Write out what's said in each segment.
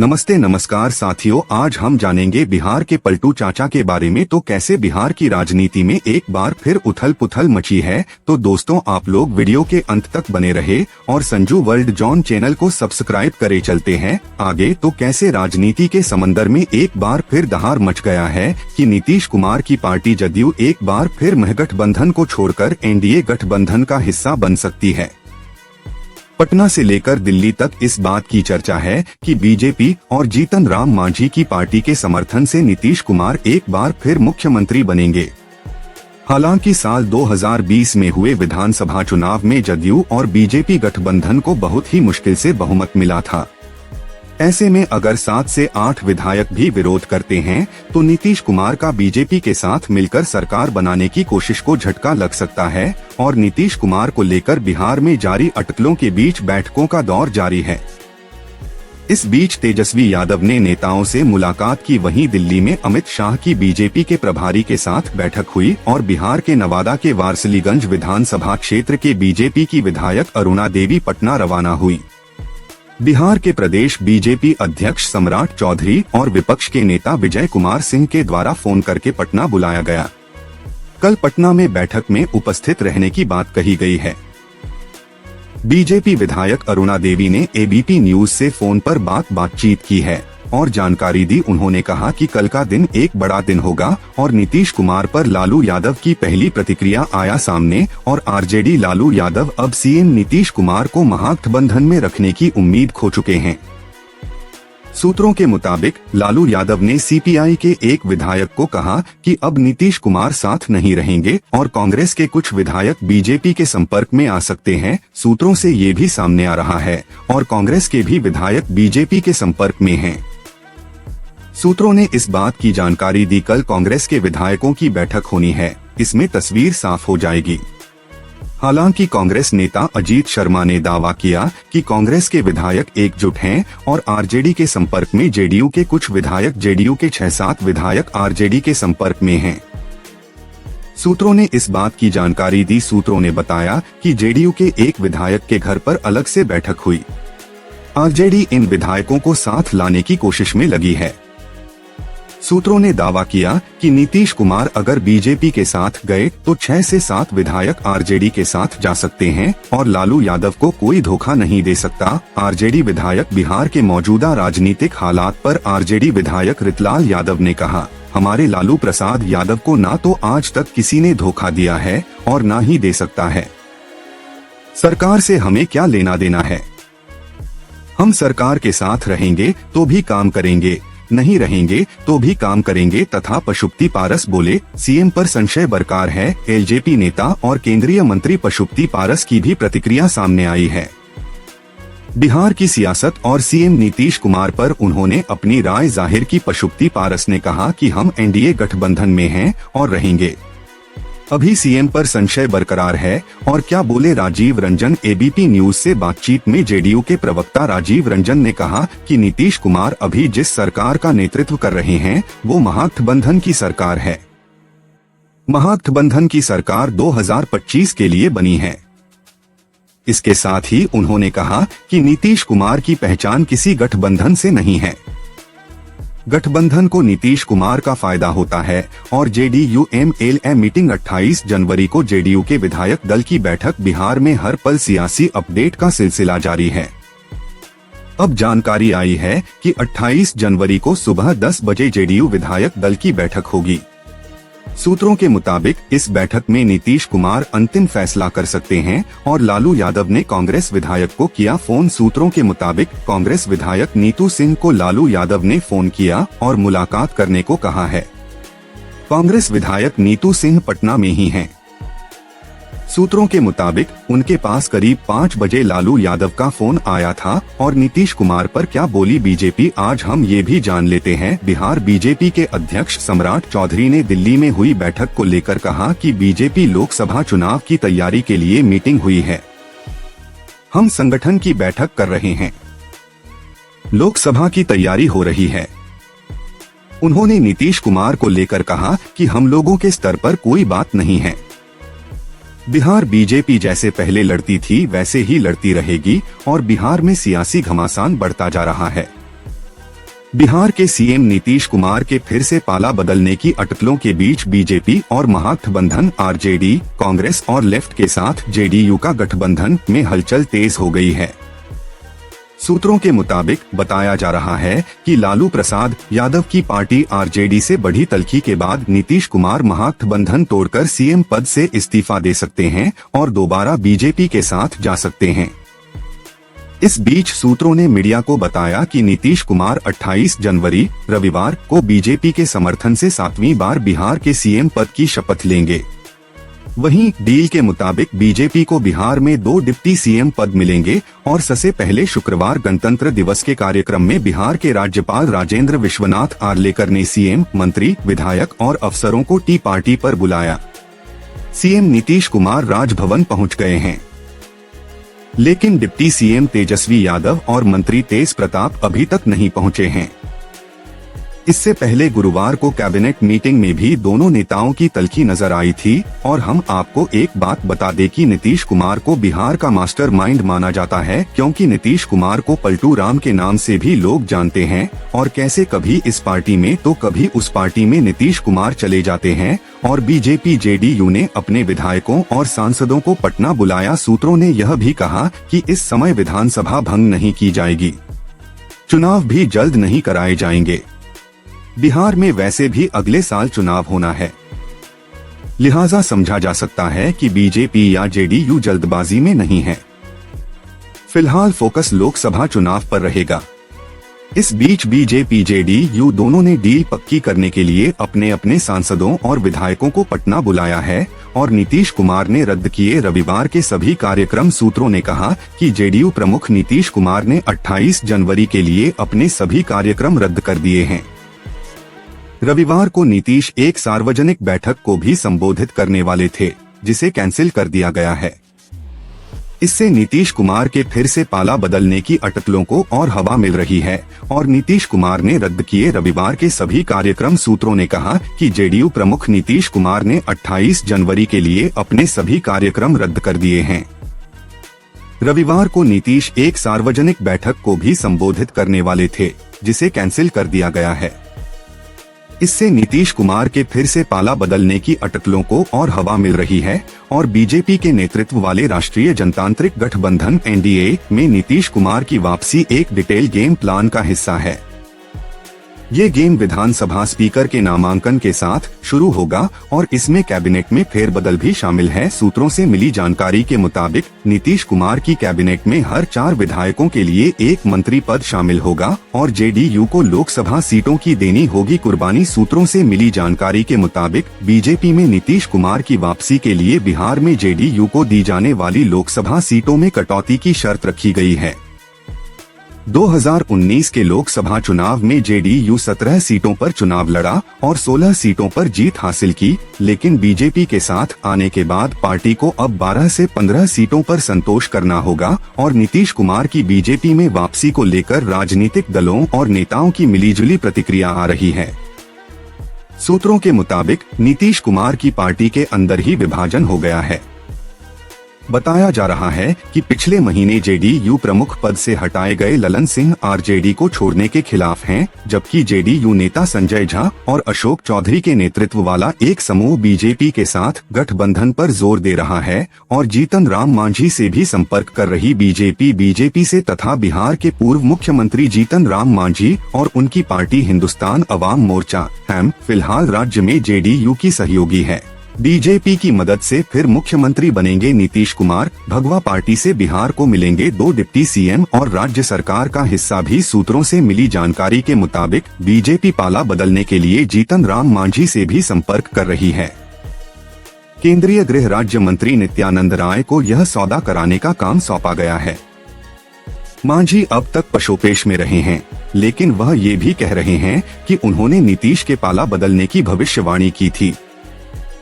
नमस्ते नमस्कार साथियों, आज हम जानेंगे बिहार के पलटू चाचा के बारे में। तो कैसे बिहार की राजनीति में एक बार फिर उथल पुथल मची है। तो दोस्तों, आप लोग वीडियो के अंत तक बने रहे और संजू वर्ल्ड जॉन चैनल को सब्सक्राइब करे। चलते हैं आगे। तो कैसे राजनीति के समंदर में एक बार फिर दहाड़ मच गया है कि नीतीश कुमार की पार्टी जदयू एक बार फिर महागठबंधन को छोड़कर एनडीए गठबंधन का हिस्सा बन सकती है। पटना से लेकर दिल्ली तक इस बात की चर्चा है कि बीजेपी और जीतन राम मांझी की पार्टी के समर्थन से नीतीश कुमार एक बार फिर मुख्यमंत्री बनेंगे। हालांकि साल 2020 में हुए विधानसभा चुनाव में जदयू और बीजेपी गठबंधन को बहुत ही मुश्किल से बहुमत मिला था। ऐसे में अगर 7 से 8 विधायक भी विरोध करते हैं तो नीतीश कुमार का बीजेपी के साथ मिलकर सरकार बनाने की कोशिश को झटका लग सकता है और नीतीश कुमार को लेकर बिहार में जारी अटकलों के बीच बैठकों का दौर जारी है। इस बीच तेजस्वी यादव ने नेताओं से मुलाकात की। वहीं दिल्ली में अमित शाह की बीजेपी के प्रभारी के साथ बैठक हुई और बिहार के नवादा के वारसलीगंज विधानसभा क्षेत्र के बीजेपी की विधायक अरुणा देवी पटना रवाना हुई। बिहार के प्रदेश बीजेपी अध्यक्ष सम्राट चौधरी और विपक्ष के नेता विजय कुमार सिंह के द्वारा फोन करके पटना बुलाया गया। कल पटना में बैठक में उपस्थित रहने की बात कही गई है। बीजेपी विधायक अरुणा देवी ने एबीपी न्यूज से फोन पर बातचीत की है और जानकारी दी। उन्होंने कहा कि कल का दिन एक बड़ा दिन होगा और नीतीश कुमार पर लालू यादव की पहली प्रतिक्रिया आया सामने और आरजेडी लालू यादव अब सीएम नीतीश कुमार को महागठबंधन में रखने की उम्मीद खो चुके हैं। सूत्रों के मुताबिक लालू यादव ने सीपीआई के एक विधायक को कहा कि अब नीतीश कुमार साथ नहीं रहेंगे और कांग्रेस के कुछ विधायक बीजेपी के संपर्क में आ सकते हैं। सूत्रों से ये भी सामने आ रहा है और कांग्रेस के भी विधायक बीजेपी के संपर्क में हैं। सूत्रों ने इस बात की जानकारी दी कल कांग्रेस के विधायकों की बैठक होनी है, इसमें तस्वीर साफ हो जाएगी। हालांकि कांग्रेस नेता अजीत शर्मा ने दावा किया कि कांग्रेस के विधायक एकजुट हैं और आरजेडी के संपर्क में। जेडीयू के कुछ विधायक, जेडीयू के 6-7 विधायक आरजेडी के संपर्क में हैं। सूत्रों ने इस बात की जानकारी दी। सूत्रों ने बताया कि जेडीयू के एक विधायक के घर पर अलग से बैठक हुई। आरजेडी इन विधायकों को साथ लाने की कोशिश में लगी है। सूत्रों ने दावा किया कि नीतीश कुमार अगर बीजेपी के साथ गए तो 6 से 7 विधायक आरजेडी के साथ जा सकते हैं और लालू यादव को कोई धोखा नहीं दे सकता। आरजेडी विधायक बिहार के मौजूदा राजनीतिक हालात पर आरजेडी विधायक रितलाल यादव ने कहा, हमारे लालू प्रसाद यादव को ना तो आज तक किसी ने धोखा दिया है और ना ही दे सकता है। सरकार से हमें क्या लेना देना है। हम सरकार के साथ रहेंगे तो भी काम करेंगे, नहीं रहेंगे तो भी काम करेंगे। तथा पशुपति पारस बोले, सीएम पर संशय बरकरार है। एलजेपी नेता और केंद्रीय मंत्री पशुपति पारस की भी प्रतिक्रिया सामने आई है। बिहार की सियासत और सीएम नीतीश कुमार पर उन्होंने अपनी राय जाहिर की। पशुपति पारस ने कहा कि हम एनडीए गठबंधन में हैं और रहेंगे। अभी सीएम पर संशय बरकरार है। और क्या बोले राजीव रंजन। एबीपी न्यूज से बातचीत में जेडीयू के प्रवक्ता राजीव रंजन ने कहा कि नीतीश कुमार अभी जिस सरकार का नेतृत्व कर रहे हैं वो महागठबंधन की सरकार है। महागठबंधन की सरकार 2025 के लिए बनी है। इसके साथ ही उन्होंने कहा कि नीतीश कुमार की पहचान किसी गठबंधन से नहीं है। गठबंधन को नीतीश कुमार का फायदा होता है। और जेडीयू एमएलए मीटिंग 28 जनवरी को जेडीयू के विधायक दल की बैठक। बिहार में हर पल सियासी अपडेट का सिलसिला जारी है। अब जानकारी आई है कि 28 जनवरी को सुबह 10 बजे जेडीयू विधायक दल की बैठक होगी। सूत्रों के मुताबिक इस बैठक में नीतीश कुमार अंतिम फैसला कर सकते हैं और लालू यादव ने कांग्रेस विधायक को किया फोन। सूत्रों के मुताबिक कांग्रेस विधायक नीतू सिंह को लालू यादव ने फोन किया और मुलाकात करने को कहा है। कांग्रेस विधायक नीतू सिंह पटना में ही हैं। सूत्रों के मुताबिक उनके पास करीब 5 बजे लालू यादव का फोन आया था। और नीतीश कुमार पर क्या बोली बीजेपी, आज हम ये भी जान लेते हैं। बिहार बीजेपी के अध्यक्ष सम्राट चौधरी ने दिल्ली में हुई बैठक को लेकर कहा कि बीजेपी लोकसभा चुनाव की तैयारी के लिए मीटिंग हुई है। हम संगठन की बैठक कर रहे हैं। लोकसभा की तैयारी हो रही है। उन्होंने नीतीश कुमार को लेकर कहा कि हम लोगों के स्तर पर कोई बात नहीं है। बिहार बीजेपी जैसे पहले लड़ती थी वैसे ही लड़ती रहेगी और बिहार में सियासी घमासान बढ़ता जा रहा है। बिहार के सीएम नीतीश कुमार के फिर से पाला बदलने की अटकलों के बीच बीजेपी और महागठबंधन आरजेडी, कांग्रेस और लेफ्ट के साथ जेडीयू का गठबंधन में हलचल तेज हो गई है। सूत्रों के मुताबिक बताया जा रहा है कि लालू प्रसाद यादव की पार्टी आरजेडी से बढ़ी तल्खी के बाद नीतीश कुमार महागठबंधन तोड़कर सीएम पद से इस्तीफा दे सकते हैं और दोबारा बीजेपी के साथ जा सकते हैं। इस बीच सूत्रों ने मीडिया को बताया कि नीतीश कुमार 28 जनवरी रविवार को बीजेपी के समर्थन से 7वीं बार बिहार के सीएम पद की शपथ लेंगे। वहीं डील के मुताबिक बीजेपी को बिहार में 2 डिप्टी सीएम पद मिलेंगे और सबसे पहले शुक्रवार गणतंत्र दिवस के कार्यक्रम में बिहार के राज्यपाल राजेंद्र विश्वनाथ आर्लेकर ने सीएम, मंत्री, विधायक और अफसरों को टी पार्टी पर बुलाया। सीएम नीतीश कुमार राजभवन पहुंच गए हैं, लेकिन डिप्टी सीएम तेजस्वी यादव और मंत्री तेज प्रताप अभी तक नहीं पहुंचे हैं। इससे पहले गुरुवार को कैबिनेट मीटिंग में भी दोनों नेताओं की तल्खी नजर आई थी और हम आपको एक बात बता दें कि नीतीश कुमार को बिहार का मास्टरमाइंड माना जाता है, क्योंकि नीतीश कुमार को पलटू राम के नाम से भी लोग जानते हैं और कैसे कभी इस पार्टी में तो कभी उस पार्टी में नीतीश कुमार चले जाते हैं और बीजेपी जेडीयू ने अपने विधायकों और सांसदों को पटना बुलाया। सूत्रों ने यह भी कहा कि इस समय विधानसभा भंग नहीं की जाएगी, चुनाव भी जल्द नहीं कराए जाएंगे। बिहार में वैसे भी अगले साल चुनाव होना है, लिहाजा समझा जा सकता है कि बीजेपी या जेडीयू जल्दबाजी में नहीं है। फिलहाल फोकस लोकसभा चुनाव पर रहेगा। इस बीच बीजेपी जेडीयू दोनों ने डील पक्की करने के लिए अपने अपने सांसदों और विधायकों को पटना बुलाया है और नीतीश कुमार ने रद्द किए रविवार के सभी कार्यक्रम। सूत्रों ने कहा कि जेडीयू प्रमुख नीतीश कुमार ने 28 जनवरी के लिए अपने सभी कार्यक्रम रद्द कर दिए हैं। रविवार को नीतीश एक सार्वजनिक बैठक को भी संबोधित करने वाले थे, जिसे कैंसिल कर दिया गया है। इससे नीतीश कुमार के फिर से पाला बदलने की अटकलों को और हवा मिल रही है और नीतीश कुमार ने रद्द किए रविवार के सभी कार्यक्रम। सूत्रों ने कहा कि जेडीयू प्रमुख नीतीश कुमार ने 28 जनवरी के लिए अपने सभी कार्यक्रम रद्द कर दिए हैं। रविवार को नीतीश एक सार्वजनिक बैठक को भी संबोधित करने वाले थे, जिसे कैंसिल कर दिया गया है। इससे नीतीश कुमार के फिर से पाला बदलने की अटकलों को और हवा मिल रही है और बीजेपी के नेतृत्व वाले राष्ट्रीय जनतांत्रिक गठबंधन एनडीए में नीतीश कुमार की वापसी एक डिटेल गेम प्लान का हिस्सा है। ये गेम विधानसभा स्पीकर के नामांकन के साथ शुरू होगा और इसमें कैबिनेट में फेरबदल भी शामिल है। सूत्रों से मिली जानकारी के मुताबिक नीतीश कुमार की कैबिनेट में हर 4 विधायकों के लिए एक मंत्री पद शामिल होगा और जेडीयू को लोकसभा सीटों की देनी होगी कुर्बानी। सूत्रों से मिली जानकारी के मुताबिक बीजेपी में नीतीश कुमार की वापसी के लिए बिहार में जेडीयू को दी जाने वाली लोकसभा सीटों में कटौती की शर्त रखी गई है। 2019 के लोकसभा चुनाव में जेडीयू 17 सीटों पर चुनाव लड़ा और 16 सीटों पर जीत हासिल की, लेकिन बीजेपी के साथ आने के बाद पार्टी को अब 12 से 15 सीटों पर संतोष करना होगा और नीतीश कुमार की बीजेपी में वापसी को लेकर राजनीतिक दलों और नेताओं की मिलीजुली प्रतिक्रिया आ रही है। सूत्रों के मुताबिक नीतीश कुमार की पार्टी के अंदर ही विभाजन हो गया है। बताया जा रहा है कि पिछले महीने जेडीयू प्रमुख पद से हटाए गए ललन सिंह आरजेडी को छोड़ने के खिलाफ हैं, जबकि जेडीयू नेता संजय झा और अशोक चौधरी के नेतृत्व वाला एक समूह बीजेपी के साथ गठबंधन पर जोर दे रहा है और जीतन राम मांझी से भी संपर्क कर रही बीजेपी से तथा बिहार के पूर्व मुख्यमंत्री जीतन राम मांझी और उनकी पार्टी हिंदुस्तान अवाम मोर्चा हम फिलहाल राज्य में जेडीयू की सहयोगी है। बीजेपी की मदद से फिर मुख्यमंत्री बनेंगे नीतीश कुमार। भगवा पार्टी से बिहार को मिलेंगे 2 डिप्टी सीएम और राज्य सरकार का हिस्सा भी। सूत्रों से मिली जानकारी के मुताबिक बीजेपी पाला बदलने के लिए जीतन राम मांझी से भी संपर्क कर रही है। केंद्रीय गृह राज्य मंत्री नित्यानंद राय को यह सौदा कराने का काम सौंपा गया है। मांझी अब तक पशोपेश में रहे हैं, लेकिन वह ये भी कह रहे हैं कि उन्होंने नीतीश के पाला बदलने की भविष्यवाणी की थी।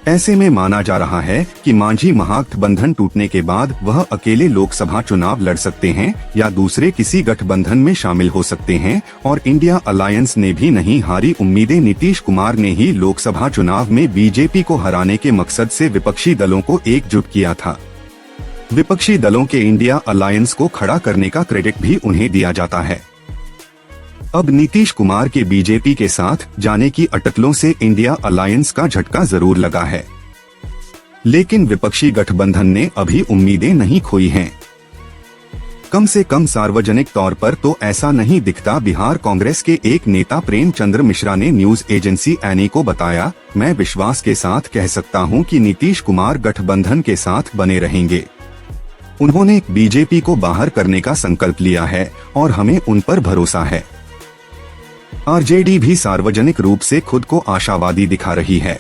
ऐसे में माना जा रहा है कि मांझी महागठबंधन टूटने के बाद वह अकेले लोकसभा चुनाव लड़ सकते हैं या दूसरे किसी गठबंधन में शामिल हो सकते हैं और इंडिया अलायंस ने भी नहीं हारी उम्मीदें। नीतीश कुमार ने ही लोकसभा चुनाव में बीजेपी को हराने के मकसद से विपक्षी दलों को एकजुट किया था। विपक्षी दलों के इंडिया अलायंस को खड़ा करने का क्रेडिट भी उन्हें दिया जाता है। अब नीतीश कुमार के बीजेपी के साथ जाने की अटकलों से इंडिया अलायंस का झटका जरूर लगा है, लेकिन विपक्षी गठबंधन ने अभी उम्मीदें नहीं खोई हैं। कम से कम सार्वजनिक तौर पर तो ऐसा नहीं दिखता। बिहार कांग्रेस के एक नेता प्रेमचंद्र मिश्रा ने न्यूज एजेंसी एनी को बताया, मैं विश्वास के साथ कह सकता हूं कि नीतीश कुमार गठबंधन के साथ बने रहेंगे। उन्होंने बीजेपी को बाहर करने का संकल्प लिया है और हमें उन पर भरोसा है। आरजेडी भी सार्वजनिक रूप से खुद को आशावादी दिखा रही है।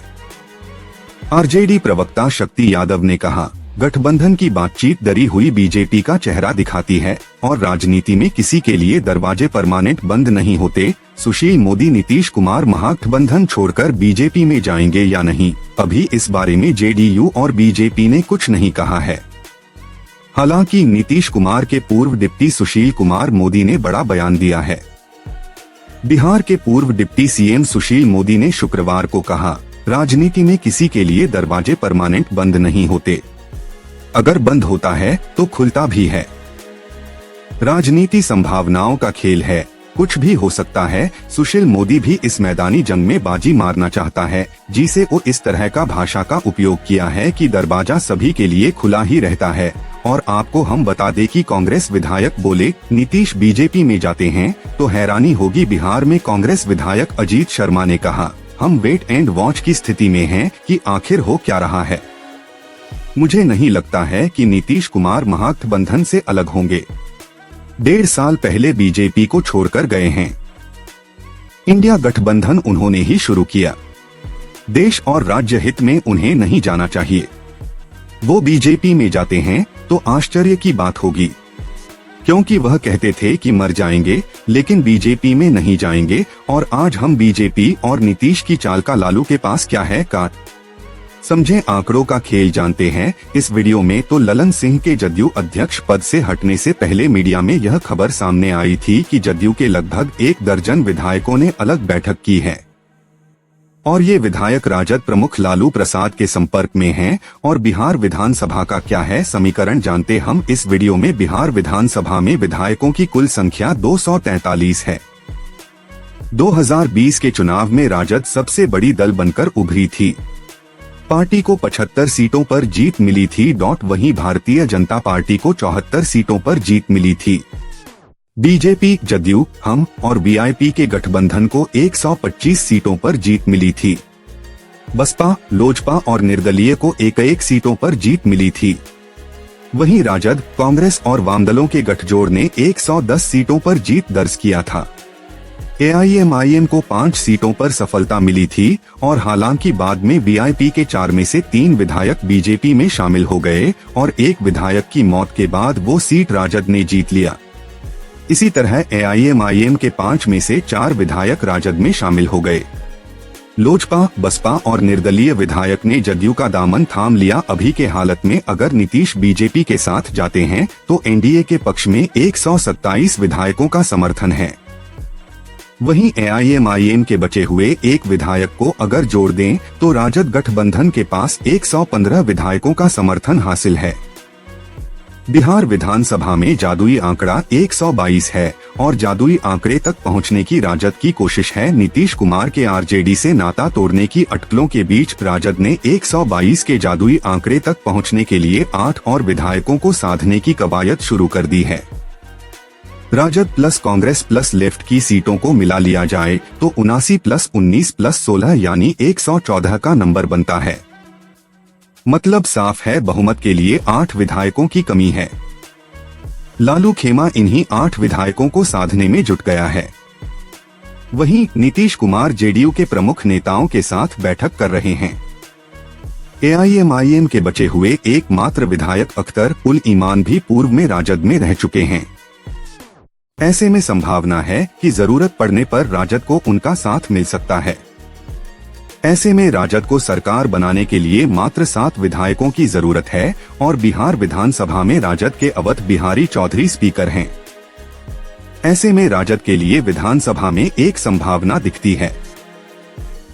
आरजेडी प्रवक्ता शक्ति यादव ने कहा, गठबंधन की बातचीत डरी हुई बीजेपी का चेहरा दिखाती है और राजनीति में किसी के लिए दरवाजे परमानेंट बंद नहीं होते। सुशील मोदी नीतीश कुमार महागठबंधन छोड़कर बीजेपी में जाएंगे या नहीं, अभी इस बारे में जेडीयू और बीजेपी ने कुछ नहीं कहा है। हालांकि नीतीश कुमार के पूर्व डिप्टी सुशील कुमार मोदी ने बड़ा बयान दिया है। बिहार के पूर्व डिप्टी सीएम सुशील मोदी ने शुक्रवार को कहा, राजनीति में किसी के लिए दरवाजे परमानेंट बंद नहीं होते, अगर बंद होता है तो खुलता भी है। राजनीति संभावनाओं का खेल है, कुछ भी हो सकता है। सुशील मोदी भी इस मैदानी जंग में बाजी मारना चाहता है, जिसे वो इस तरह का भाषा का उपयोग किया है कि दरवाजा सभी के लिए खुला ही रहता है। और आपको हम बता दें कि कांग्रेस विधायक बोले नीतीश बीजेपी में जाते हैं तो हैरानी होगी। बिहार में कांग्रेस विधायक अजीत शर्मा ने कहा, हम वेट एंड वॉच की स्थिति में हैं कि आखिर हो क्या रहा है। मुझे नहीं लगता है कि नीतीश कुमार महागठबंधन से अलग होंगे। 1.5 साल पहले बीजेपी को छोड़कर गए हैं। इंडिया गठबंधन उन्होंने ही शुरू किया। देश और राज्य हित में उन्हें नहीं जाना चाहिए। वो बीजेपी में जाते हैं तो आश्चर्य की बात होगी, क्योंकि वह कहते थे कि मर जाएंगे लेकिन बीजेपी में नहीं जाएंगे। और आज हम बीजेपी और नीतीश की चाल का लालू के पास क्या है काट। समझें, आंकड़ों का खेल जानते हैं। इस वीडियो में तो ललन सिंह के जदयू अध्यक्ष पद से हटने से पहले मीडिया में यह खबर सामने आई थी कि जदयू के लगभग 1 दर्जन विधायकों ने अलग बैठक की है और ये विधायक राजद प्रमुख लालू प्रसाद के संपर्क में हैं। और बिहार विधानसभा का क्या है समीकरण जानते हम इस वीडियो में। बिहार विधानसभा में विधायकों की कुल संख्या 243 है। 2020 के चुनाव में राजद सबसे बड़ी दल बनकर उभरी थी। पार्टी को 75 सीटों पर जीत मिली थी। वहीं भारतीय जनता पार्टी को 74 सीटों पर जीत मिली थी। बीजेपी, जदयू, हम और वीआईपी के गठबंधन को 125 सीटों पर जीत मिली थी। बसपा, लोजपा और निर्दलीय को 1-1 सीटों पर जीत मिली थी। वहीं राजद, कांग्रेस और वामदलों के गठजोड़ ने 110 सीटों पर जीत दर्ज किया था। एआईएमआईएम को 5 सीटों पर सफलता मिली थी और हालांकि बाद में वीआईपी के 4 में से 3 विधायक बीजेपी में शामिल हो गए और एक विधायक की मौत के बाद वो सीट राजद ने जीत लिया। इसी तरह एआईएमआईएम के 5 में से 4 विधायक राजद में शामिल हो गए। लोजपा, बसपा और निर्दलीय विधायक ने जदयू का दामन थाम लिया। अभी के हालत में अगर नीतीश बीजेपी के साथ जाते हैं तो एनडीए के पक्ष में 127 विधायकों का समर्थन है। वहीं एआईएमआईएम के बचे हुए एक विधायक को अगर जोड़ दें तो राजद गठबंधन के पास 115 विधायकों का समर्थन हासिल है। बिहार विधानसभा में जादुई आंकड़ा 122 है और जादुई आंकड़े तक पहुंचने की राजद की कोशिश है। नीतीश कुमार के आरजेडी से नाता तोड़ने की अटकलों के बीच राजद ने 122 के जादुई आंकड़े तक पहुंचने के लिए 8 और विधायकों को साधने की कवायद शुरू कर दी है। RJD plus Congress plus left की सीटों को मिला लिया जाए तो 79 + 19 + 16 यानी 114 का नंबर बनता है। मतलब साफ है, बहुमत के लिए 8 विधायकों की कमी है। लालू खेमा इन्हीं 8 विधायकों को साधने में जुट गया है। वहीं नीतीश कुमार जेडीयू के प्रमुख नेताओं के साथ बैठक कर रहे हैं। एआईएमआईएम के बचे हुए एकमात्र विधायक अख्तर उल ईमान भी पूर्व में राजद में रह चुके हैं। ऐसे में संभावना है कि जरूरत पड़ने पर राजद को उनका साथ मिल सकता है। ऐसे में राजद को सरकार बनाने के लिए मात्र 7 विधायकों की जरूरत है और बिहार विधानसभा में राजद के अवध बिहारी चौधरी स्पीकर हैं। ऐसे में राजद के लिए विधानसभा में एक संभावना दिखती है।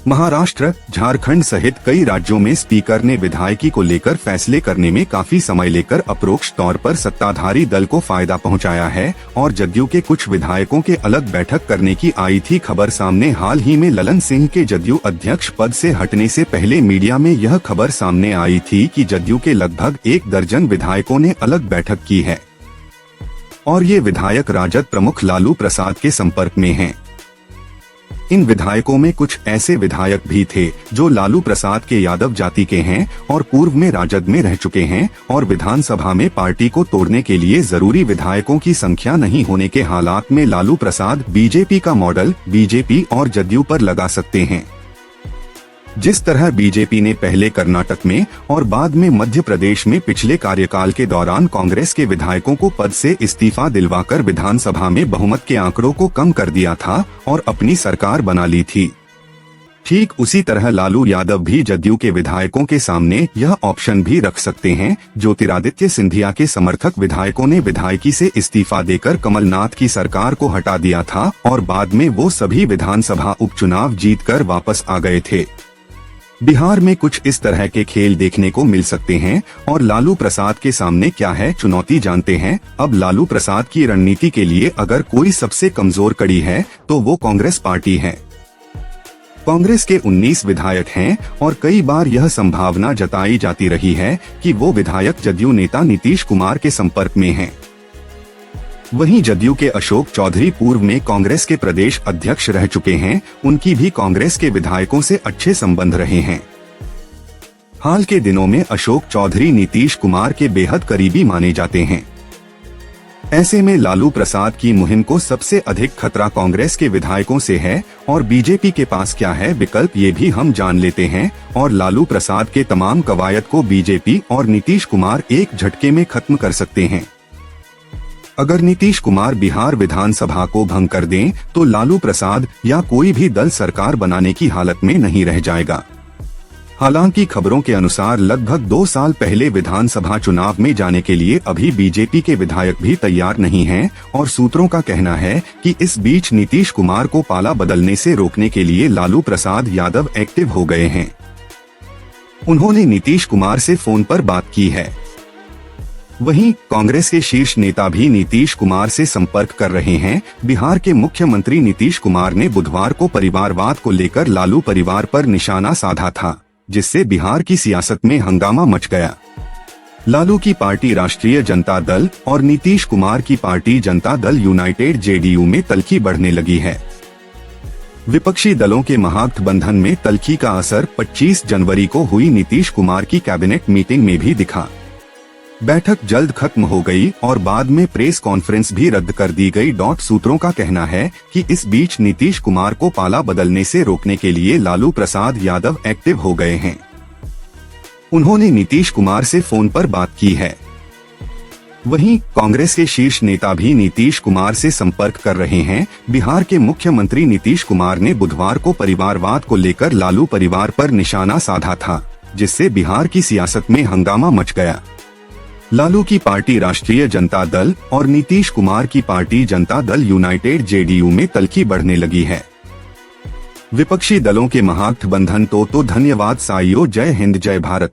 महाराष्ट्र, झारखंड सहित कई राज्यों में स्पीकर ने विधायकी को लेकर फैसले करने में काफी समय लेकर अप्रोक्ष तौर पर सत्ताधारी दल को फायदा पहुंचाया है और जदयू के कुछ विधायकों के अलग बैठक करने की आई थी खबर सामने। हाल ही में ललन सिंह के जदयू अध्यक्ष पद से हटने से पहले मीडिया में यह खबर सामने आई थी कि जदयू के लगभग 1 दर्जन विधायकों ने अलग बैठक की है और ये विधायक राजद प्रमुख लालू प्रसाद के संपर्क में हैं। इन विधायकों में कुछ ऐसे विधायक भी थे जो लालू प्रसाद के यादव जाति के हैं और पूर्व में राजद में रह चुके हैं और विधानसभा में पार्टी को तोड़ने के लिए जरूरी विधायकों की संख्या नहीं होने के हालात में लालू प्रसाद बीजेपी का मॉडल बीजेपी और जदयू पर लगा सकते हैं। जिस तरह बीजेपी ने पहले कर्नाटक में और बाद में मध्य प्रदेश में पिछले कार्यकाल के दौरान कांग्रेस के विधायकों को पद से इस्तीफा दिलवाकर विधानसभा में बहुमत के आंकड़ों को कम कर दिया था और अपनी सरकार बना ली थी, ठीक उसी तरह लालू यादव भी जदयू के विधायकों के सामने यह ऑप्शन भी रख सकते हैं। ज्योतिरादित्य सिंधिया के समर्थक विधायकों ने विधायकी से इस्तीफा देकर कमलनाथ की सरकार को हटा दिया था और बाद में वो सभी विधानसभा उपचुनाव जीतकर वापस आ गए थे। बिहार में कुछ इस तरह के खेल देखने को मिल सकते हैं और लालू प्रसाद के सामने क्या है चुनौती जानते हैं। अब लालू प्रसाद की रणनीति के लिए अगर कोई सबसे कमजोर कड़ी है तो वो कांग्रेस पार्टी है। कांग्रेस के 19 विधायक हैं और कई बार यह संभावना जताई जाती रही है कि वो विधायक जदयू नेता नीतीश कुमार के संपर्क में हैं। वहीं जदयू के अशोक चौधरी पूर्व में कांग्रेस के प्रदेश अध्यक्ष रह चुके हैं, उनकी भी कांग्रेस के विधायकों से अच्छे संबंध रहे हैं। हाल के दिनों में अशोक चौधरी नीतीश कुमार के बेहद करीबी माने जाते हैं। ऐसे में लालू प्रसाद की मुहिम को सबसे अधिक खतरा कांग्रेस के विधायकों से है और बीजेपी के पास क्या है विकल्प ये भी हम जान लेते हैं और लालू प्रसाद के तमाम कवायद को बीजेपी और नीतीश कुमार एक झटके में खत्म कर सकते हैं। अगर नीतीश कुमार बिहार विधानसभा को भंग कर दें तो लालू प्रसाद या कोई भी दल सरकार बनाने की हालत में नहीं रह जाएगा। हालांकि खबरों के अनुसार लगभग 2 साल पहले विधानसभा चुनाव में जाने के लिए अभी बीजेपी के विधायक भी तैयार नहीं हैं और सूत्रों का कहना है कि इस बीच नीतीश कुमार को पाला बदलने से रोकने के लिए लालू प्रसाद यादव एक्टिव हो गए हैं। उन्होंने नीतीश कुमार से फोन पर बात की है। वहीं कांग्रेस के शीर्ष नेता भी नीतीश कुमार से संपर्क कर रहे हैं। बिहार के मुख्यमंत्री नीतीश कुमार ने बुधवार को परिवारवाद को लेकर लालू परिवार पर निशाना साधा था, जिससे बिहार की सियासत में हंगामा मच गया। लालू की पार्टी राष्ट्रीय जनता दल और नीतीश कुमार की party Janata Dal United JDU में तल्खी बढ़ने लगी है। विपक्षी दलों के महागठबंधन में तल्खी का असर 25 जनवरी को हुई नीतीश कुमार की कैबिनेट मीटिंग में भी दिखा। बैठक जल्द खत्म हो गई और बाद में प्रेस कॉन्फ्रेंस भी रद्द कर दी गई। सूत्रों का कहना है कि इस बीच नीतीश कुमार को पाला बदलने से रोकने के लिए लालू प्रसाद यादव एक्टिव हो गए हैं। उन्होंने नीतीश कुमार से फोन पर बात की है। वहीं कांग्रेस के शीर्ष नेता भी नीतीश कुमार से संपर्क कर रहे हैं। बिहार के मुख्यमंत्री नीतीश कुमार ने बुधवार को परिवारवाद को लेकर लालू परिवार पर निशाना साधा था, जिससे बिहार की सियासत में हंगामा मच गया। लालू की पार्टी राष्ट्रीय जनता दल और नीतीश कुमार की party Janata Dal United JDU में तल्खी बढ़ने लगी है। विपक्षी दलों के महागठबंधन तो धन्यवाद साइयो। जय हिंद, जय भारत।